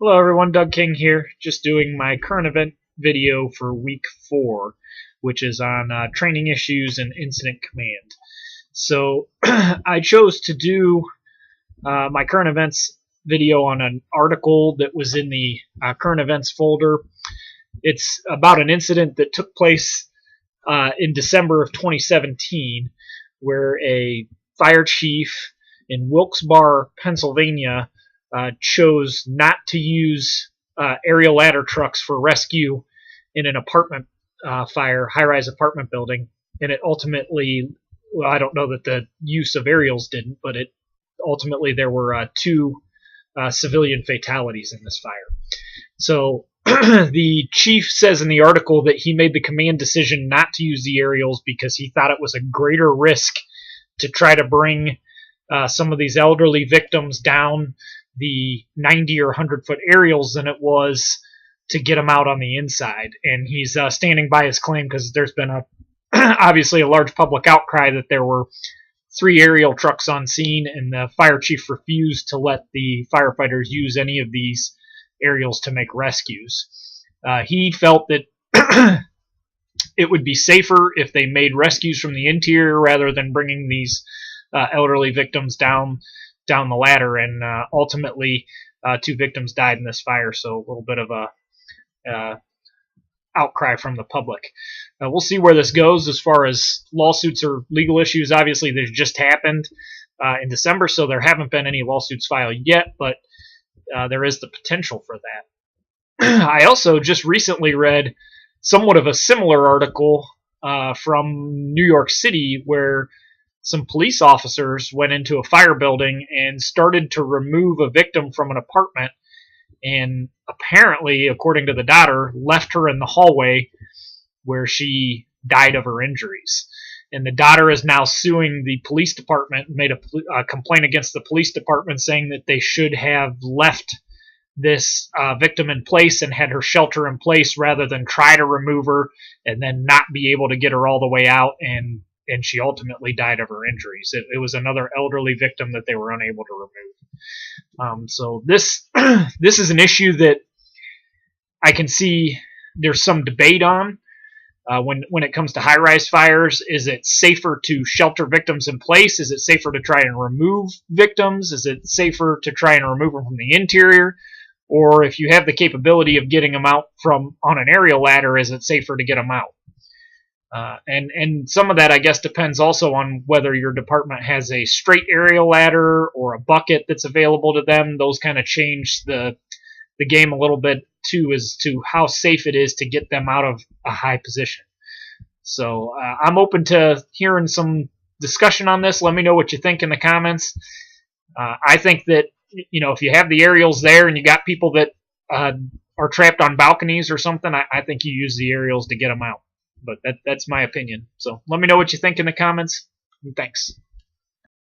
Hello everyone, Doug King here, just doing my current event video for week 4, which is on training issues and incident command. So I chose to do my current events video on an article that was in the current events folder. It's about an incident that took place in December of 2017 where a fire chief in Wilkes-Barre, Pennsylvania chose not to use aerial ladder trucks for rescue in an apartment fire, high-rise apartment building, and it ultimately, well, I don't know that the use of aerials didn't, but it ultimately there were 2 civilian fatalities in this fire. So the chief says in the article that he made the command decision not to use the aerials because he thought it was a greater risk to try to bring some of these elderly victims down the 90 or 100-foot aerials than it was to get them out on the inside. And he's standing by his claim because there's been obviously a large public outcry that there were 3 aerial trucks on scene, and the fire chief refused to let the firefighters use any of these aerials to make rescues. He felt that it would be safer if they made rescues from the interior rather than bringing these elderly victims down the ladder, and ultimately 2 victims died in this fire, so a little bit of a outcry from the public. We'll see where this goes as far as lawsuits or legal issues. Obviously, this just happened in December, so there haven't been any lawsuits filed yet, but there is the potential for that. I also just recently read somewhat of a similar article from New York City where some police officers went into a fire building and started to remove a victim from an apartment, and apparently, according to the daughter, left her in the hallway where she died of her injuries. And the daughter is now suing the police department, made a complaint against the police department saying that they should have left this victim in place and had her shelter in place rather than try to remove her and then not be able to get her all the way out, and she ultimately died of her injuries. It was another elderly victim that they were unable to remove. So this is an issue that I can see there's some debate on. When it comes to high-rise fires, is it safer to shelter victims in place? Is it safer to try and remove victims? Is it safer to try and remove them from the interior? Or if you have the capability of getting them out from on an aerial ladder, is it safer to get them out? And some of that, I guess, depends also on whether your department has a straight aerial ladder or a bucket that's available to them. Those kind of change the game a little bit too, as to how safe it is to get them out of a high position. So I'm open to hearing some discussion on this. Let me know what you think in the comments. I think that, if you have the aerials there and you got people that are trapped on balconies or something, I think you use the aerials to get them out. But that's my opinion. So let me know what you think in the comments. Thanks.